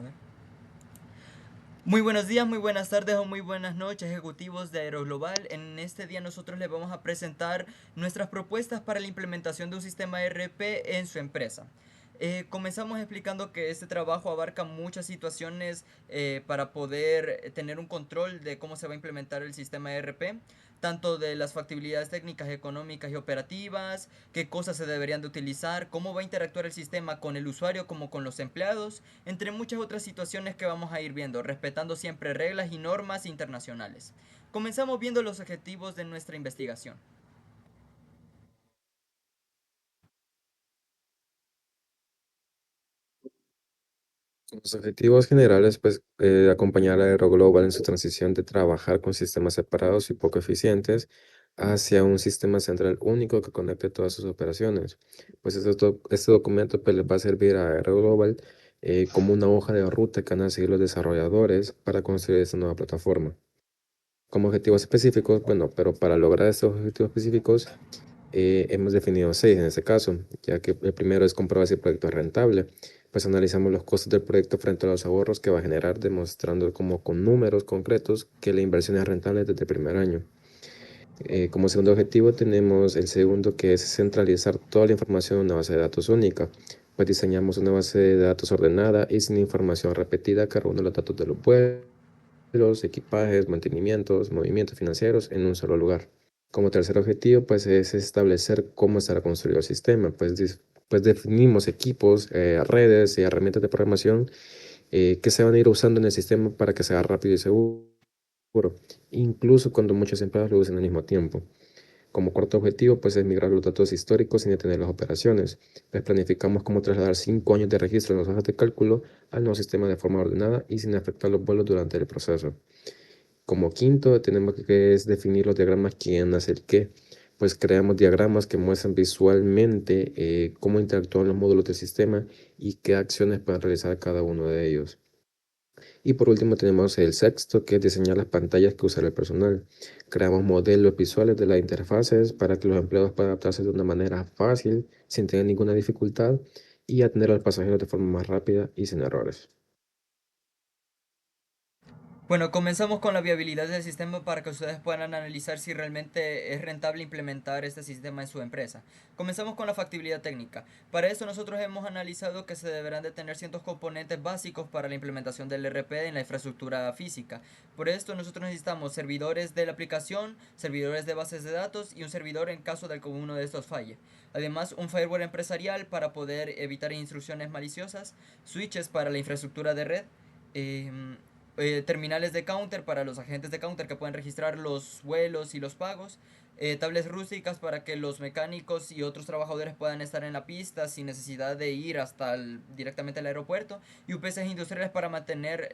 A ver. Muy buenos días, muy buenas tardes o muy buenas noches, ejecutivos de Aeroglobal. En este día nosotros les vamos a presentar nuestras propuestas para la implementación de un sistema ERP en su empresa. Comenzamos explicando que este trabajo abarca muchas situaciones para poder tener un control de cómo se va a implementar el sistema ERP, tanto de las factibilidades técnicas, económicas y operativas, qué cosas se deberían de utilizar, cómo va a interactuar el sistema con el usuario como con los empleados, entre muchas otras situaciones que vamos a ir viendo, respetando siempre reglas y normas internacionales. Comenzamos viendo los objetivos de nuestra investigación. Los objetivos generales, pues, acompañar a AeroGlobal en su transición de trabajar con sistemas separados y poco eficientes hacia un sistema central único que conecte todas sus operaciones. Pues este documento pues, les va a servir a AeroGlobal como una hoja de ruta que van a seguir los desarrolladores para construir esta nueva plataforma. Como objetivos específicos, bueno, pero para lograr estos objetivos específicos, hemos definido seis en este caso, ya que el primero es comprobar si el proyecto es rentable. Pues analizamos los costos del proyecto frente a los ahorros que va a generar, demostrando como con números concretos que la inversión es rentable desde el primer año. Como segundo objetivo tenemos el segundo, que es centralizar toda la información en una base de datos única. Pues diseñamos una base de datos ordenada y sin información repetida que reúne los datos de los vuelos, equipajes, mantenimientos, movimientos financieros en un solo lugar. Como tercer objetivo, pues es establecer cómo estará construido el sistema. Pues definimos equipos, redes y herramientas de programación que se van a ir usando en el sistema para que sea rápido y seguro, incluso cuando muchos empleados lo usen al mismo tiempo. Como cuarto objetivo, pues es migrar los datos históricos sin detener las operaciones. Pues planificamos cómo trasladar 5 años de registro en los hojas de cálculo al nuevo sistema de forma ordenada y sin afectar los vuelos durante el proceso. Como quinto, tenemos que es definir los diagramas quién hace el qué. Pues creamos diagramas que muestran visualmente cómo interactúan los módulos del sistema y qué acciones pueden realizar cada uno de ellos. Y por último tenemos el sexto, que es diseñar las pantallas que usará el personal. Creamos modelos visuales de las interfaces para que los empleados puedan adaptarse de una manera fácil, sin tener ninguna dificultad, y atender al pasajero de forma más rápida y sin errores. Bueno, comenzamos con la viabilidad del sistema para que ustedes puedan analizar si realmente es rentable implementar este sistema en su empresa. Comenzamos con la factibilidad técnica. Para esto nosotros hemos analizado que se deberán de tener ciertos componentes básicos para la implementación del RP en la infraestructura física. Por esto nosotros necesitamos servidores de la aplicación, servidores de bases de datos y un servidor en caso de que uno de estos falle. Además, un firewall empresarial para poder evitar instrucciones maliciosas, switches para la infraestructura de red, eh, terminales de counter para los agentes de counter que pueden registrar los vuelos y los pagos, tablets rústicas para que los mecánicos y otros trabajadores puedan estar en la pista sin necesidad de ir hasta directamente al aeropuerto, y UPCs industriales para mantener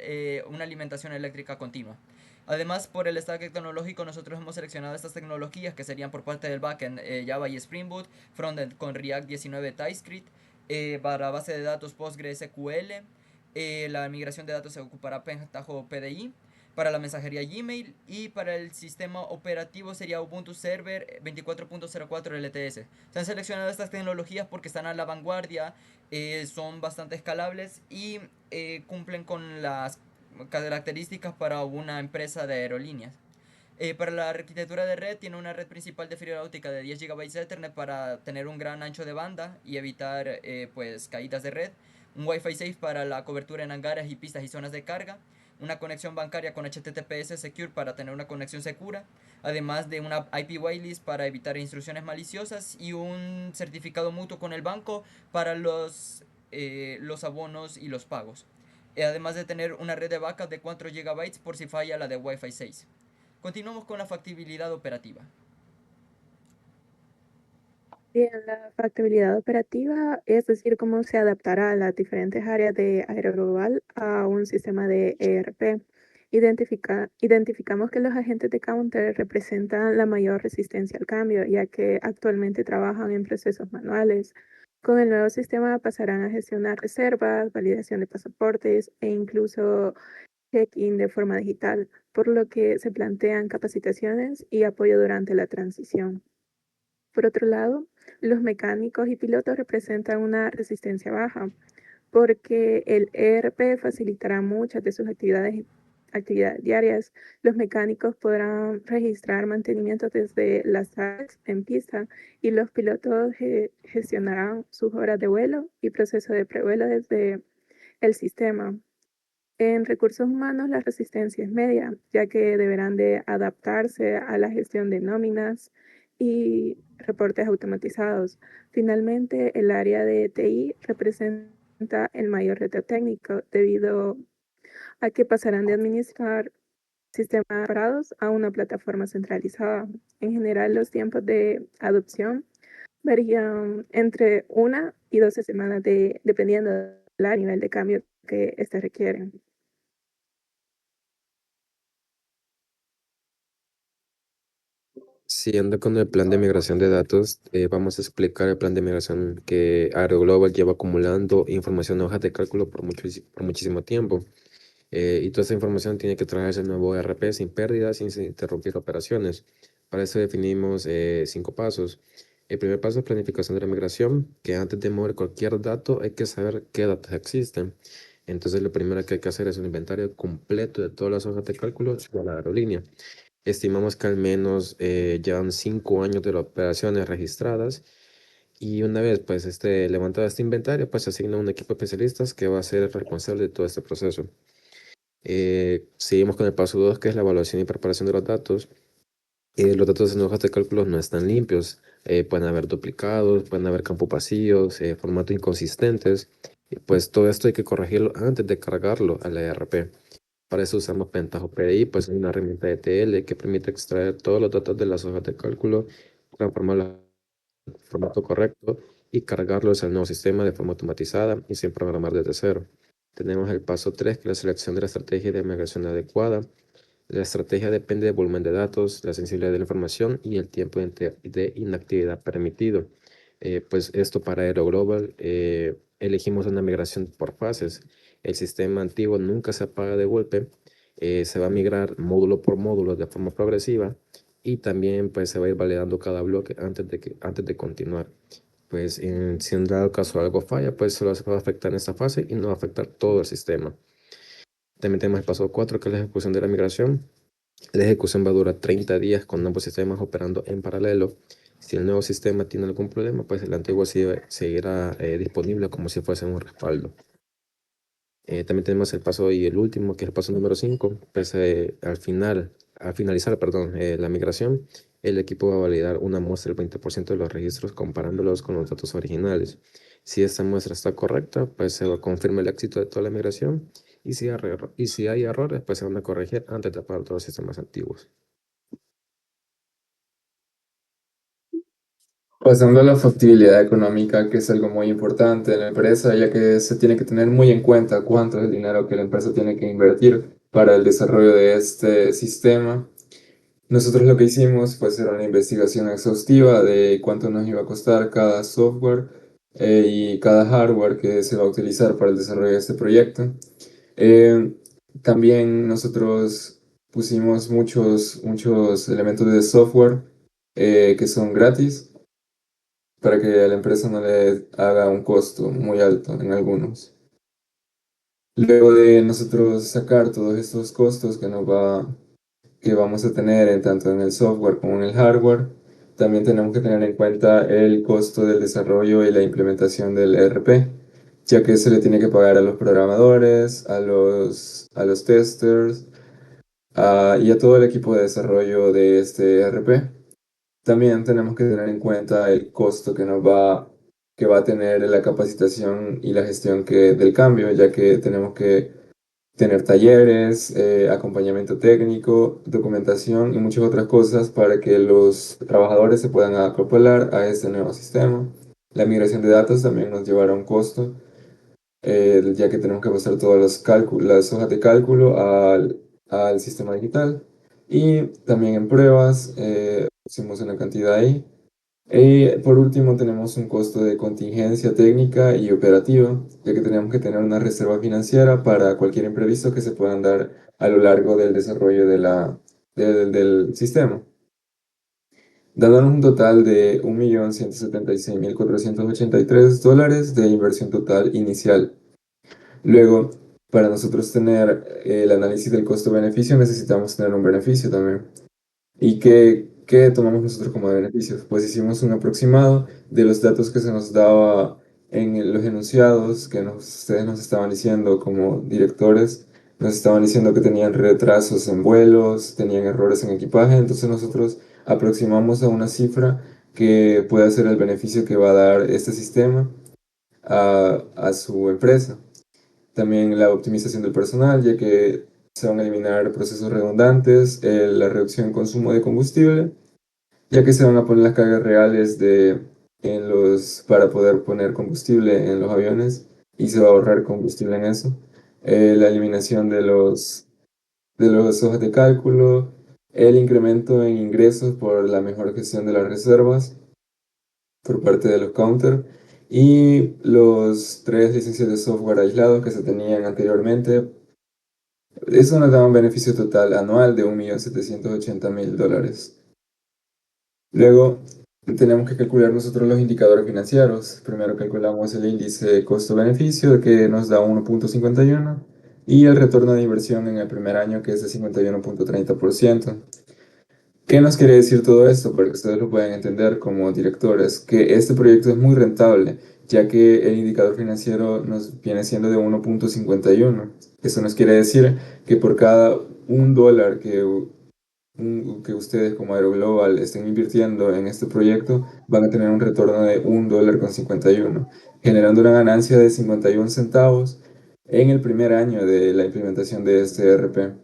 una alimentación eléctrica continua. Además, por el stack tecnológico, nosotros hemos seleccionado estas tecnologías que serían por parte del backend Java y Spring Boot, frontend con React 19 TypeScript, para base de datos PostgreSQL. La migración de datos se ocupará Pentaho PDI. Para la mensajería Gmail, y para el sistema operativo sería Ubuntu Server 24.04 LTS. Se han seleccionado estas tecnologías porque están a la vanguardia, son bastante escalables y cumplen con las características para una empresa de aerolíneas. Para la arquitectura de red tiene una red principal de fibra óptica de 10 GB de Ethernet para tener un gran ancho de banda y evitar pues caídas de red. Un Wi-Fi safe para la cobertura en hangares y pistas y zonas de carga. Una conexión bancaria con HTTPS Secure para tener una conexión segura. Además de una IP whitelist para evitar instrucciones maliciosas. Y un certificado mutuo con el banco para los abonos y los pagos. Además de tener una red de backup de 4 GB por si falla la de Wi-Fi 6. Continuamos con la factibilidad operativa. Bien, la factibilidad operativa, es decir, cómo se adaptará a las diferentes áreas de Aeroglobal a un sistema de ERP. Identificamos que los agentes de counter representan la mayor resistencia al cambio, ya que actualmente trabajan en procesos manuales. Con el nuevo sistema pasarán a gestionar reservas, validación de pasaportes e incluso check-in de forma digital, por lo que se plantean capacitaciones y apoyo durante la transición. Por otro lado, los mecánicos y pilotos representan una resistencia baja, porque el ERP facilitará muchas de sus actividades diarias. Los mecánicos podrán registrar mantenimientos desde las salas en pista y los pilotos gestionarán sus horas de vuelo y proceso de prevuelo desde el sistema. En recursos humanos, la resistencia es media, ya que deberán de adaptarse a la gestión de nóminas y reportes automatizados. Finalmente, el área de TI representa el mayor reto técnico debido a que pasarán de administrar sistemas separados a una plataforma centralizada. En general, los tiempos de adopción varían entre 1 y 12 semanas dependiendo del nivel de cambio que éste requieren. Siguiendo con el plan de migración de datos, vamos a explicar el plan de migración que AeroGlobal lleva acumulando información en hojas de cálculo por muchísimo tiempo. Y toda esta información tiene que traerse al nuevo ERP sin pérdidas, sin interrumpir operaciones. Para eso definimos 5 pasos. El primer paso es planificación de la migración, que antes de mover cualquier dato hay que saber qué datos existen. Entonces lo primero que hay que hacer es un inventario completo de todas las hojas de cálculo de la aerolínea. Estimamos que al menos llevan 5 años de operaciones registradas y una vez pues levantado este inventario, pues se asigna un equipo de especialistas que va a ser responsable de todo este proceso. Seguimos con el paso 2, que es la evaluación y preparación de los datos. Los datos en hojas de cálculo no están limpios, pueden haber duplicados, pueden haber campos vacíos, formatos inconsistentes. Y pues todo esto hay que corregirlo antes de cargarlo a la ERP. Para eso usamos Pentaho PDI, pues es una herramienta de ETL que permite extraer todos los datos de las hojas de cálculo, transformarlos en formato correcto y cargarlos al nuevo sistema de forma automatizada y sin programar desde cero. Tenemos el paso 3, que es la selección de la estrategia de migración adecuada. La estrategia depende del volumen de datos, la sensibilidad de la información y el tiempo de inactividad permitido. Pues esto para AeroGlobal, elegimos una migración por fases. El sistema antiguo nunca se apaga de golpe, se va a migrar módulo por módulo de forma progresiva y también pues se va a ir validando cada bloque antes de continuar. Pues si en dado caso algo falla, pues solo se va a afectar en esta fase y no va a afectar todo el sistema. También tenemos el paso 4, que es la ejecución de la migración. La ejecución va a durar 30 días con ambos sistemas operando en paralelo. Si el nuevo sistema tiene algún problema, pues el antiguo seguirá disponible como si fuese un respaldo. También tenemos el paso y el último, que es el paso número 5. Pues al finalizar, perdón, la migración, el equipo va a validar una muestra del 20% de los registros comparándolos con los datos originales. Si esta muestra está correcta, pues se confirma el éxito de toda la migración y si hay errores, pues se van a corregir antes de apagar todos los sistemas antiguos. Pasando a la factibilidad económica, que es algo muy importante en la empresa, ya que se tiene que tener muy en cuenta cuánto es el dinero que la empresa tiene que invertir para el desarrollo de este sistema. Nosotros lo que hicimos fue hacer una investigación exhaustiva de cuánto nos iba a costar cada software y cada hardware que se va a utilizar para el desarrollo de este proyecto. Eh, También nosotros pusimos muchos elementos de software que son gratis para que a la empresa no le haga un costo muy alto en algunos. Luego de nosotros sacar todos estos costos que vamos a tener tanto en el software como en el hardware, también tenemos que tener en cuenta el costo del desarrollo y la implementación del ERP, ya que se le tiene que pagar a los programadores, a los testers, y a todo el equipo de desarrollo de este ERP. También tenemos que tener en cuenta el costo que va a tener la capacitación y la gestión del cambio, ya que tenemos que tener talleres, acompañamiento técnico, documentación y muchas otras cosas para que los trabajadores se puedan acoplar a este nuevo sistema. La migración de datos también nos llevará un costo, ya que tenemos que pasar todas las hojas de cálculo al sistema digital. Y también en pruebas, pusimos una cantidad ahí. Y por último tenemos un costo de contingencia técnica y operativa, ya que tenemos que tener una reserva financiera para cualquier imprevisto que se puedan dar a lo largo del desarrollo del sistema, dándonos un total de $1.176.483 de inversión total inicial. Luego, para nosotros tener el análisis del costo-beneficio, necesitamos tener un beneficio también. ¿Y qué tomamos nosotros como beneficios? Pues hicimos un aproximado de los datos que se nos daba en los enunciados que ustedes nos estaban diciendo como directores. Nos estaban diciendo que tenían retrasos en vuelos, tenían errores en equipaje. Entonces nosotros aproximamos a una cifra que puede ser el beneficio que va a dar este sistema a su empresa. También la optimización del personal, ya que se van a eliminar procesos redundantes, la reducción en consumo de combustible, ya que se van a poner las cargas reales para poder poner combustible en los aviones y se va a ahorrar combustible en eso. La eliminación de los hojas de cálculo, el incremento en ingresos por la mejor gestión de las reservas por parte de los counter y los 3 licencias de software aislados que se tenían anteriormente. Eso nos da un beneficio total anual de $1.780.000. Luego tenemos que calcular nosotros los indicadores financieros. Primero calculamos el índice costo-beneficio que nos da 1.51 y el retorno de inversión en el primer año que es de 51.30%. ¿Qué nos quiere decir todo esto? Para que ustedes lo puedan entender como directores, que este proyecto es muy rentable, ya que el indicador financiero nos viene siendo de 1.51. Eso nos quiere decir que por cada $1 que ustedes como Aeroglobal estén invirtiendo en este proyecto, van a tener un retorno de $1.51, generando una ganancia de 51 centavos en el primer año de la implementación de este ERP.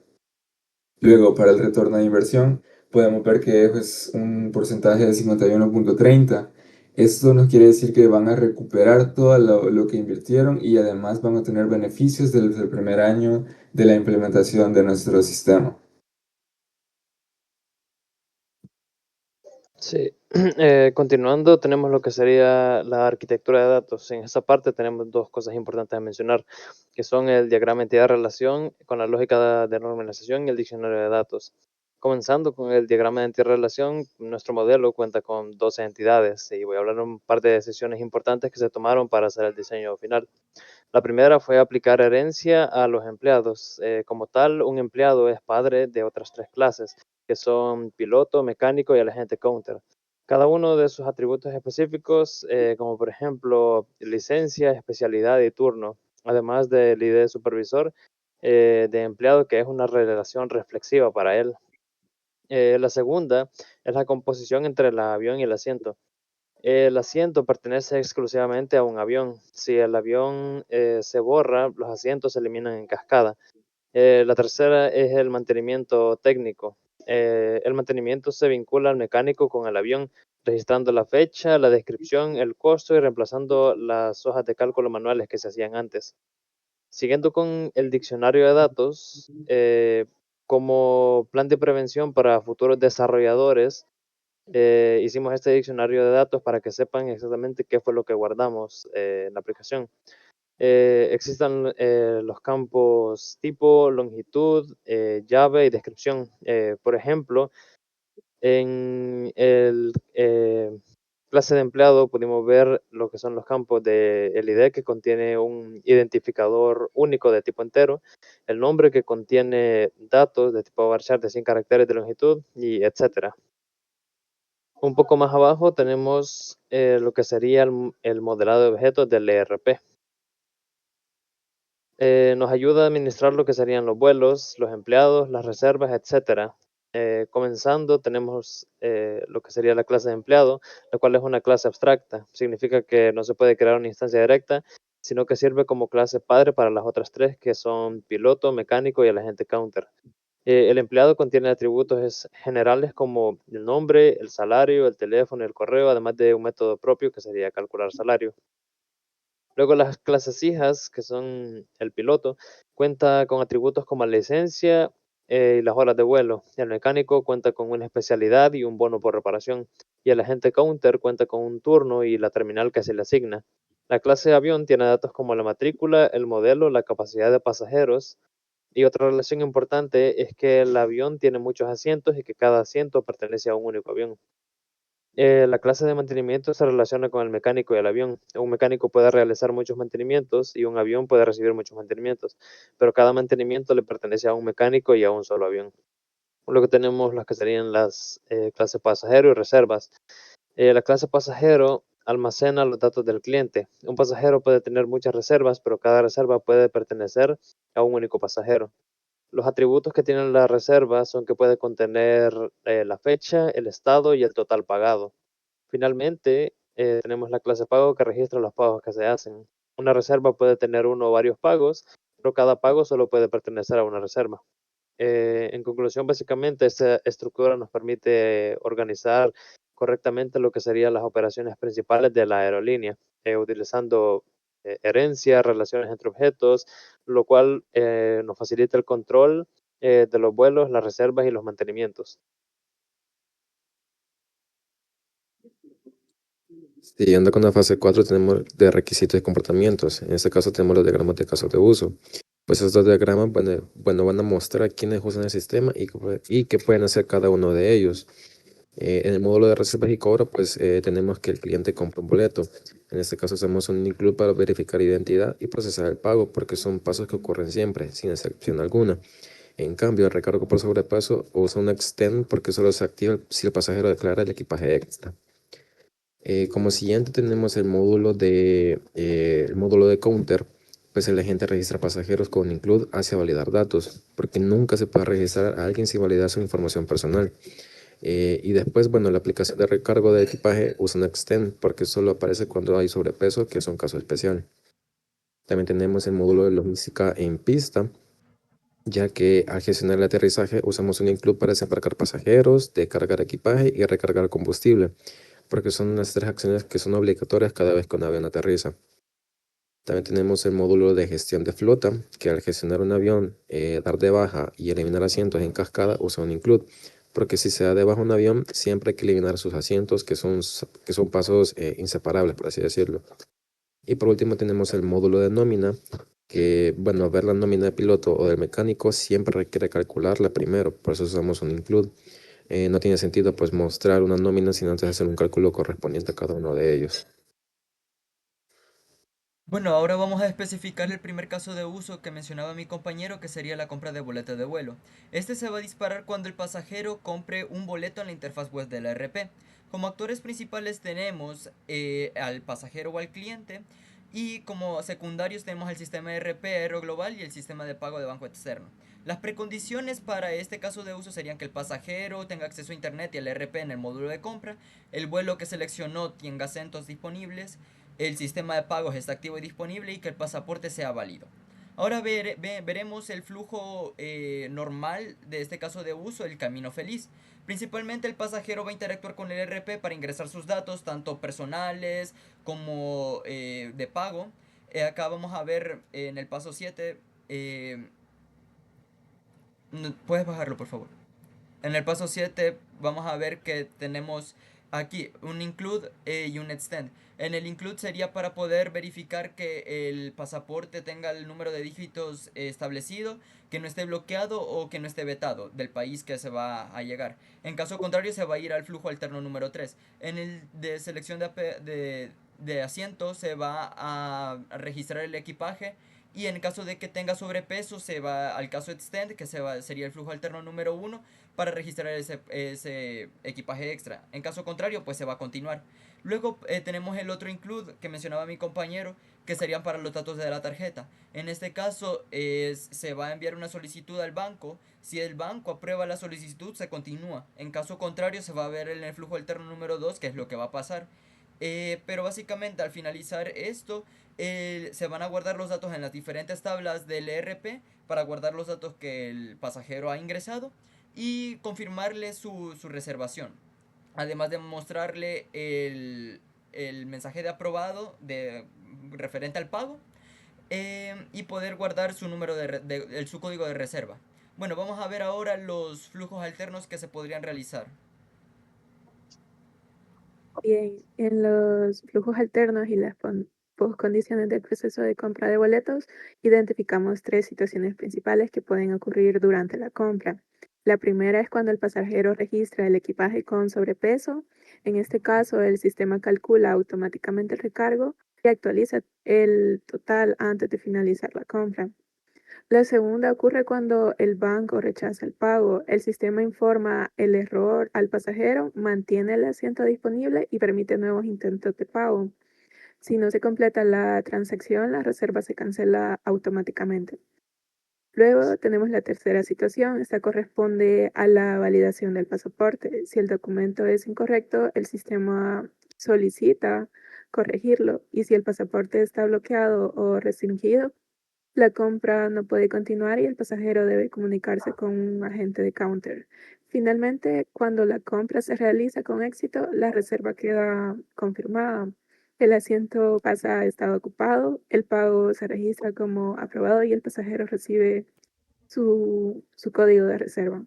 Luego, para el retorno de inversión, podemos ver que es un porcentaje de 51.30. Esto nos quiere decir que van a recuperar todo lo que invirtieron y además van a tener beneficios desde el primer año de la implementación de nuestro sistema. Sí, continuando, tenemos lo que sería la arquitectura de datos. En esa parte tenemos dos cosas importantes a mencionar, que son el diagrama entidad-relación con la lógica de normalización y el diccionario de datos. Comenzando con el diagrama de entidad-relación, nuestro modelo cuenta con 12 entidades y voy a hablar un par de decisiones importantes que se tomaron para hacer el diseño final. La primera fue aplicar herencia a los empleados. Como tal, un empleado es padre de otras 3 clases, que son piloto, mecánico y el agente counter. Cada uno de sus atributos específicos, como por ejemplo licencia, especialidad y turno, además del ID de supervisor de empleado, que es una relación reflexiva para él. La segunda es la composición entre el avión y el asiento. El asiento pertenece exclusivamente a un avión. Si el avión se borra, los asientos se eliminan en cascada. La tercera es el mantenimiento técnico. El mantenimiento se vincula al mecánico con el avión, registrando la fecha, la descripción, el costo y reemplazando las hojas de cálculo manuales que se hacían antes. Siguiendo con el diccionario de datos, como plan de prevención para futuros desarrolladores, hicimos este diccionario de datos para que sepan exactamente qué fue lo que guardamos en la aplicación. Existen los campos tipo, longitud, llave y descripción. Por ejemplo, en el clase de empleado pudimos ver lo que son los campos de el ID, que contiene un identificador único de tipo entero, el nombre, que contiene datos de tipo varchar de 100 caracteres de longitud, y etcétera. Un poco más abajo tenemos lo que sería el modelado de objetos del ERP. Nos ayuda a administrar lo que serían los vuelos, los empleados, las reservas, etcétera. Comenzando, tenemos lo que sería la clase de empleado, la cual es una clase abstracta. Significa que no se puede crear una instancia directa, sino que sirve como clase padre para las otras 3, que son piloto, mecánico y el agente counter. El empleado contiene atributos generales como el nombre, el salario, el teléfono y el correo, además de un método propio que sería calcular salario. Luego las clases hijas, que son el piloto, cuenta con atributos como la licencia y las horas de vuelo. El mecánico cuenta con una especialidad y un bono por reparación. Y el agente counter cuenta con un turno y la terminal que se le asigna. La clase avión tiene datos como la matrícula, el modelo, la capacidad de pasajeros. Y otra relación importante es que el avión tiene muchos asientos y que cada asiento pertenece a un único avión. La clase de mantenimiento se relaciona con el mecánico y el avión. Un mecánico puede realizar muchos mantenimientos y un avión puede recibir muchos mantenimientos, pero cada mantenimiento le pertenece a un mecánico y a un solo avión. Luego tenemos las que serían las clases pasajero y reservas. La clase pasajero almacena los datos del cliente. Un pasajero puede tener muchas reservas, pero cada reserva puede pertenecer a un único pasajero. Los atributos que tienen las reservas son que puede contener la fecha, el estado y el total pagado. Finalmente, tenemos la clase pago que registra los pagos que se hacen. Una reserva puede tener uno o varios pagos, pero cada pago solo puede pertenecer a una reserva. En conclusión, básicamente, esta estructura nos permite organizar correctamente lo que serían las operaciones principales de la aerolínea, utilizando herencia, relaciones entre objetos, lo cual nos facilita el control de los vuelos, las reservas y los mantenimientos. Siguiendo con la fase 4 tenemos de requisitos y comportamientos. En este caso tenemos los diagramas de casos de uso. Pues estos diagramas van a mostrar quiénes usan el sistema y qué pueden hacer cada uno de ellos. En el módulo de reservas y cobro, pues tenemos que el cliente compra un boleto. En este caso hacemos un include para verificar identidad y procesar el pago, porque son pasos que ocurren siempre, sin excepción alguna. En cambio, el recargo por sobrepaso usa un extend porque solo se activa si el pasajero declara el equipaje extra. Como siguiente tenemos el módulo de counter, pues el agente registra pasajeros con include hacia validar datos, porque nunca se puede registrar a alguien sin validar su información personal. Y después, bueno, la aplicación de recargo de equipaje usa un extend porque solo aparece cuando hay sobrepeso, que es un caso especial. También tenemos el módulo de logística en pista, ya que al gestionar el aterrizaje usamos un include para desembarcar pasajeros, descargar equipaje y recargar combustible, porque son las tres acciones que son obligatorias cada vez que un avión aterriza. También tenemos el módulo de gestión de flota, que al gestionar un avión, dar de baja y eliminar asientos en cascada usa un include, porque si se da de baja un avión, siempre hay que eliminar sus asientos, que son pasos inseparables, por así decirlo. Y por último tenemos el módulo de nómina, que, bueno, ver la nómina de piloto o del mecánico siempre requiere calcularla primero, por eso usamos un include. No tiene sentido pues mostrar una nómina sin antes hacer un cálculo correspondiente a cada uno de ellos. Bueno, ahora vamos a especificar el primer caso de uso que mencionaba mi compañero, que sería la compra de boleto de vuelo. Este se va a disparar cuando el pasajero compre un boleto en la interfaz web de la RP. Como actores principales tenemos al pasajero o al cliente, y como secundarios tenemos el sistema de RP Aeroglobal y el sistema de pago de banco externo. Las precondiciones para este caso de uso serían que el pasajero tenga acceso a internet y al RP en el módulo de compra, el vuelo que seleccionó tenga asientos disponibles, el sistema de pagos está activo y disponible y que el pasaporte sea válido. Ahora veremos el flujo normal de este caso de uso, el camino feliz. Principalmente el pasajero va a interactuar con el RP para ingresar sus datos, tanto personales como de pago. Acá vamos a ver en el paso 7. ¿Puedes bajarlo, por favor? En el paso 7 vamos a ver que tenemos aquí un include y un extend. En el include sería para poder verificar que el pasaporte tenga el número de dígitos establecido, que no esté bloqueado o que no esté vetado del país que se va a llegar. En caso contrario se va a ir al flujo alterno número 3. En el de selección de asiento se va a registrar el equipaje, y en caso de que tenga sobrepeso se va al caso extend, que sería el flujo alterno número 1, para registrar ese equipaje extra. En caso contrario, pues se va a continuar. Luego tenemos el otro include que mencionaba mi compañero, que serían para los datos de la tarjeta. En este caso se va a enviar una solicitud al banco. Si el banco aprueba la solicitud, se continúa. En caso contrario, se va a ver en el flujo alterno número 2, que es lo que va a pasar. Pero básicamente al finalizar esto, se van a guardar los datos en las diferentes tablas del ERP para guardar los datos que el pasajero ha ingresado y confirmarle su reservación. Además de mostrarle el mensaje de aprobado referente al pago, y poder guardar su número su código de reserva. Bueno, vamos a ver ahora los flujos alternos que se podrían realizar. Bien, en los flujos alternos y las postcondiciones del proceso de compra de boletos, identificamos tres situaciones principales que pueden ocurrir durante la compra. La primera es cuando el pasajero registra el equipaje con sobrepeso. En este caso, el sistema calcula automáticamente el recargo y actualiza el total antes de finalizar la compra. La segunda ocurre cuando el banco rechaza el pago. El sistema informa el error al pasajero, mantiene el asiento disponible y permite nuevos intentos de pago. Si no se completa la transacción, la reserva se cancela automáticamente. Luego tenemos la tercera situación. Esta corresponde a la validación del pasaporte. Si el documento es incorrecto, el sistema solicita corregirlo y si el pasaporte está bloqueado o restringido, la compra no puede continuar y el pasajero debe comunicarse con un agente de counter. Finalmente, cuando la compra se realiza con éxito, la reserva queda confirmada. El asiento pasa a estado ocupado, el pago se registra como aprobado y el pasajero recibe su código de reserva.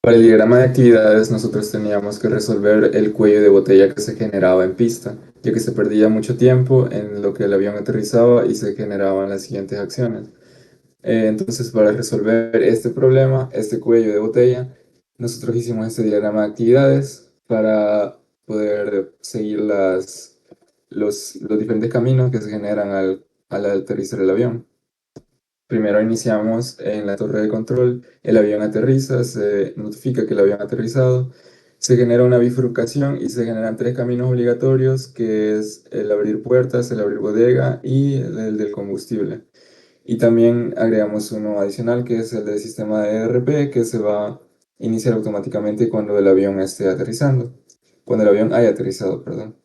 Para el diagrama de actividades, nosotros teníamos que resolver el cuello de botella que se generaba en pista, ya que se perdía mucho tiempo en lo que el avión aterrizaba y se generaban las siguientes acciones. Entonces, para resolver este problema, este cuello de botella, nosotros hicimos este diagrama de actividades para poder seguir los diferentes caminos que se generan al aterrizar el avión. Primero iniciamos en la torre de control, el avión aterriza, se notifica que el avión ha aterrizado, se genera una bifurcación y se generan tres caminos obligatorios, que es el abrir puertas, el abrir bodega y el del combustible. Y también agregamos uno adicional, que es el del sistema de ERP, que se va a iniciar automáticamente cuando el avión esté aterrizando, cuando el avión haya aterrizado, perdón.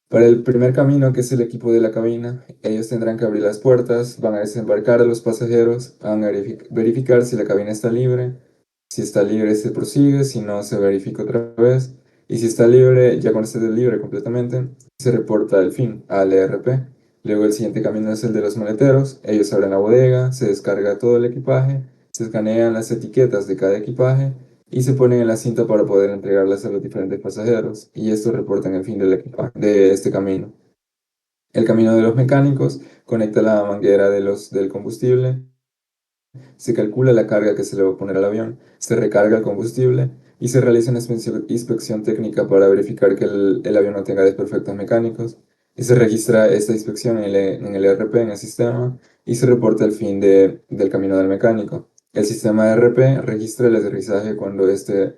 Para el primer camino, que es el equipo de la cabina, ellos tendrán que abrir las puertas, van a desembarcar a los pasajeros, van a verificar si la cabina está libre. Si está libre, se prosigue, si no, se verifica otra vez. Y si está libre, ya cuando esté libre completamente, se reporta el fin al ERP. Luego el siguiente camino es el de los maleteros. Ellos abren la bodega, se descarga todo el equipaje, se escanean las etiquetas de cada equipaje y se ponen en la cinta para poder entregarlas a los diferentes pasajeros, y estos reportan el fin de este camino. El camino de los mecánicos conecta la manguera del combustible, se calcula la carga que se le va a poner al avión, se recarga el combustible y se realiza una inspección técnica para verificar que el avión no tenga desperfectos mecánicos. Y se registra esta inspección en el ERP, en el sistema, y se reporta el fin del camino del mecánico. El sistema ERP registra el aterrizaje cuando este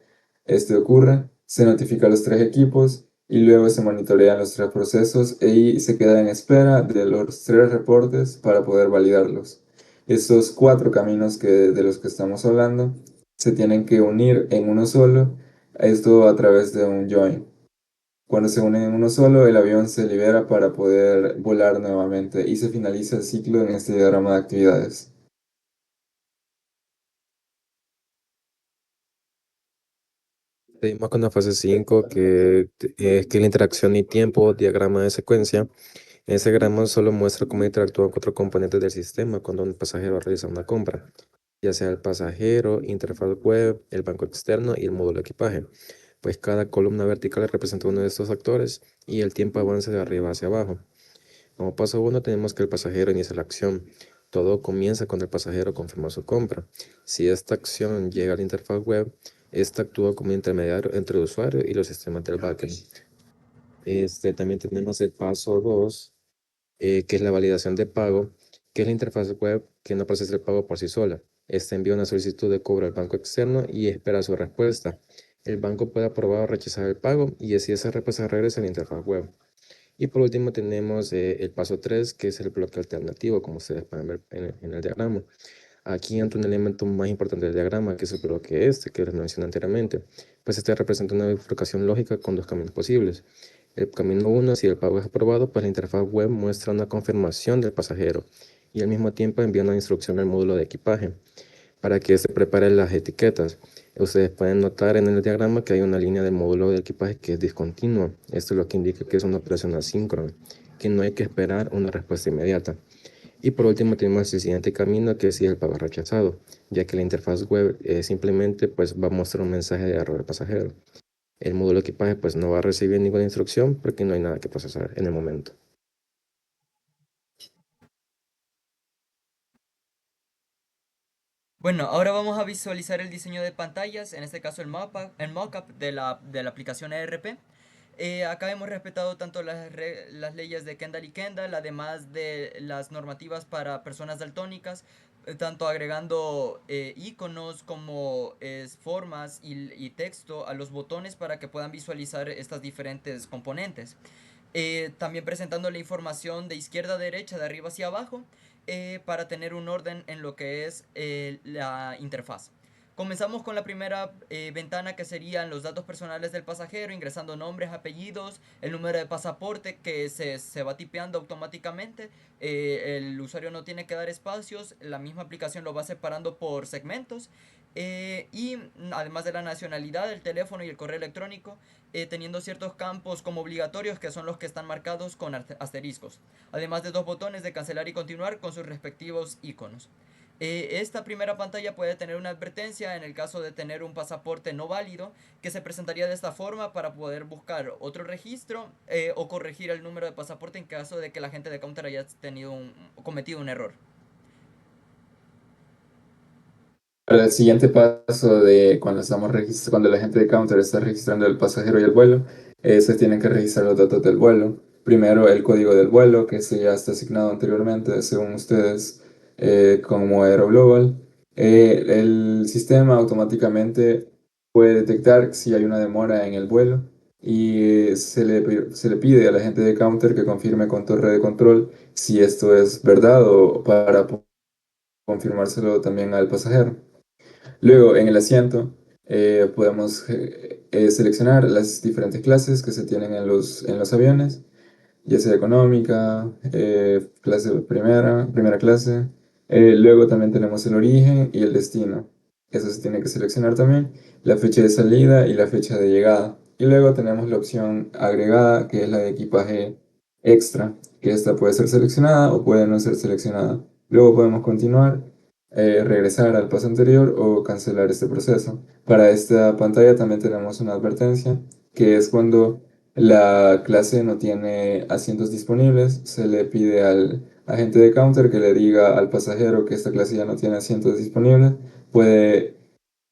ocurre, se notifica a los tres equipos y luego se monitorean los tres procesos y se queda en espera de los tres reportes para poder validarlos. Estos cuatro caminos de los que estamos hablando se tienen que unir en uno solo, esto a través de un join. Cuando se unen en uno solo, el avión se libera para poder volar nuevamente y se finaliza el ciclo en este diagrama de actividades. Seguimos con la fase 5, es que la interacción y tiempo, diagrama de secuencia. Ese diagrama solo muestra cómo interactúan cuatro componentes del sistema cuando un pasajero realiza una compra, ya sea el pasajero, interfaz web, el banco externo y el módulo de equipaje. Pues cada columna vertical representa uno de estos actores y el tiempo avanza de arriba hacia abajo. Como paso 1 tenemos que el pasajero inicia la acción. Todo comienza cuando el pasajero confirma su compra. Si esta acción llega a la interfaz web, esta actúa como intermediario entre el usuario y los sistemas del backend. También tenemos el paso 2, que es la validación de pago, que es la interfaz web que no procesa el pago por sí sola. Envía una solicitud de cobro al banco externo y espera su respuesta. El banco puede aprobar o rechazar el pago y así esa respuesta regresa a la interfaz web. Y por último tenemos el paso 3, que es el bloque alternativo, como ustedes pueden ver en el diagrama. Aquí entra un elemento más importante del diagrama, que es el bloque que les mencioné anteriormente. Pues representa una bifurcación lógica con dos caminos posibles. El camino 1, si el pago es aprobado, pues la interfaz web muestra una confirmación del pasajero y al mismo tiempo envía una instrucción al módulo de equipaje para que se preparen las etiquetas. Ustedes pueden notar en el diagrama que hay una línea del módulo de equipaje que es discontinua. Esto es lo que indica que es una operación asíncrona, que no hay que esperar una respuesta inmediata. Y por último tenemos el siguiente camino, que es si el pago es rechazado, ya que la interfaz web simplemente pues, va a mostrar un mensaje de error al pasajero. El módulo de equipaje pues, no va a recibir ninguna instrucción porque no hay nada que procesar en el momento. Bueno, ahora vamos a visualizar el diseño de pantallas, en este caso el mockup de la aplicación ERP. Acá hemos respetado tanto las leyes de Kendall y Kendall, además de las normativas para personas daltónicas, tanto agregando iconos como formas y texto a los botones para que puedan visualizar estas diferentes componentes. También presentando la información de izquierda a derecha, de arriba hacia abajo, para tener un orden en lo que es la interfaz. Comenzamos con la primera ventana, que serían los datos personales del pasajero, ingresando nombres, apellidos, el número de pasaporte que se va tipeando automáticamente. El usuario no tiene que dar espacios, la misma aplicación lo va separando por segmentos. Y además de la nacionalidad, el teléfono y el correo electrónico, teniendo ciertos campos como obligatorios, que son los que están marcados con asteriscos, además de dos botones de cancelar y continuar con sus respectivos iconos. Esta primera pantalla puede tener una advertencia en el caso de tener un pasaporte no válido, que se presentaría de esta forma para poder buscar otro registro o corregir el número de pasaporte en caso de que la gente de counter haya cometido un error. Para el siguiente paso de cuando la gente de Counter está registrando el pasajero y el vuelo, se tienen que registrar los datos del vuelo. Primero el código del vuelo, que ese ya está asignado anteriormente, según ustedes, como Aeroglobal. El sistema automáticamente puede detectar si hay una demora en el vuelo y se le pide a la gente de Counter que confirme con torre de control si esto es verdad o para confirmárselo también al pasajero. Luego, en el asiento, podemos seleccionar las diferentes clases que se tienen en en los aviones, ya sea económica, clase primera clase. Luego también tenemos el origen y el destino. Eso se tiene que seleccionar también, la fecha de salida y la fecha de llegada. Y luego tenemos la opción agregada, que es la de equipaje extra, que esta puede ser seleccionada o puede no ser seleccionada. Luego podemos continuar, regresar al paso anterior o cancelar este proceso. Para esta pantalla también tenemos una advertencia, que es cuando la clase no tiene asientos disponibles, se le pide al agente de counter que le diga al pasajero que esta clase ya no tiene asientos disponibles. Puede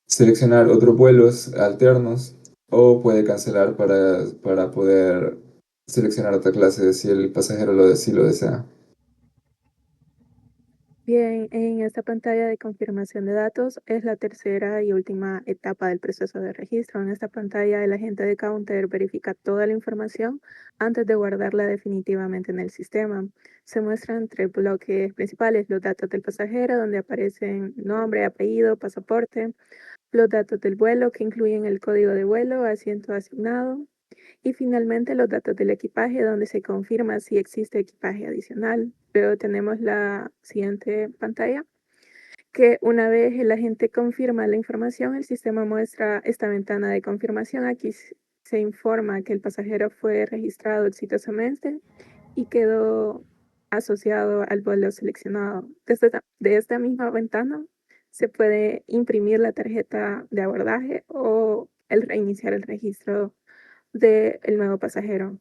seleccionar otros vuelos alternos o puede cancelar para poder seleccionar otra clase si el pasajero si lo desea. Bien, en esta pantalla de confirmación de datos es la tercera y última etapa del proceso de registro. En esta pantalla el agente de counter verifica toda la información antes de guardarla definitivamente en el sistema. Se muestran tres bloques principales: los datos del pasajero, donde aparecen nombre, apellido, pasaporte; los datos del vuelo, que incluyen el código de vuelo, asiento asignado; y finalmente los datos del equipaje, donde se confirma si existe equipaje adicional. Luego tenemos la siguiente pantalla, que una vez el agente confirma la información, el sistema muestra esta ventana de confirmación. Aquí se informa que el pasajero fue registrado exitosamente y quedó asociado al vuelo seleccionado. De esta misma ventana se puede imprimir la tarjeta de abordaje o el reiniciar el registro del nuevo pasajero.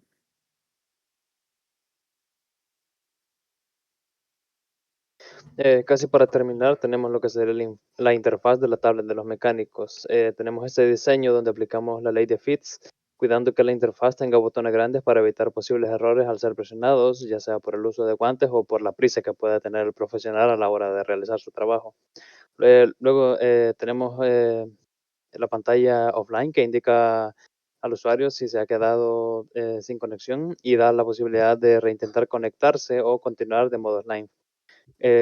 Casi para terminar, tenemos lo que sería la interfaz de la tablet de los mecánicos. Tenemos este diseño donde aplicamos la ley de Fitts, cuidando que la interfaz tenga botones grandes para evitar posibles errores al ser presionados, ya sea por el uso de guantes o por la prisa que pueda tener el profesional a la hora de realizar su trabajo. Luego tenemos la pantalla offline, que indica al usuario si se ha quedado sin conexión y da la posibilidad de reintentar conectarse o continuar de modo offline.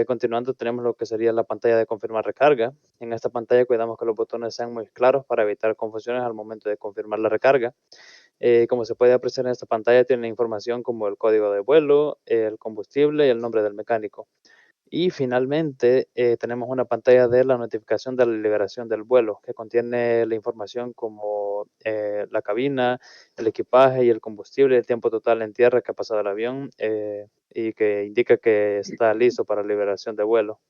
Continuando, tenemos lo que sería la pantalla de confirmar recarga. En esta pantalla cuidamos que los botones sean muy claros para evitar confusiones al momento de confirmar la recarga. Como se puede apreciar en esta pantalla, tiene información como el código de vuelo, el combustible y el nombre del mecánico. Y finalmente, tenemos una pantalla de la notificación de la liberación del vuelo, que contiene la información como la cabina, el equipaje y el combustible, el tiempo total en tierra que ha pasado el avión, y que indica que está listo para liberación de vuelo.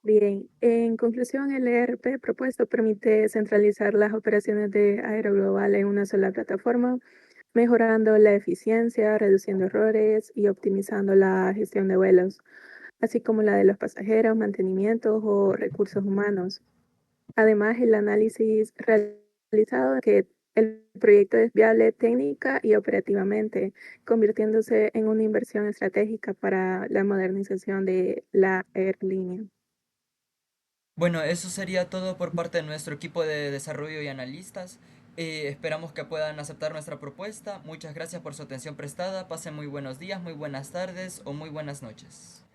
Bien, en conclusión, el ERP propuesto permite centralizar las operaciones de Aeroglobal en una sola plataforma, mejorando la eficiencia, reduciendo errores y optimizando la gestión de vuelos, así como la de los pasajeros, mantenimientos o recursos humanos. Además, el análisis realizado que el proyecto es viable técnica y operativamente, convirtiéndose en una inversión estratégica para la modernización de la aerolínea. Bueno, eso sería todo por parte de nuestro equipo de desarrollo y analistas. Esperamos que puedan aceptar nuestra propuesta. Muchas gracias por su atención prestada. Pasen muy buenos días, muy buenas tardes o muy buenas noches.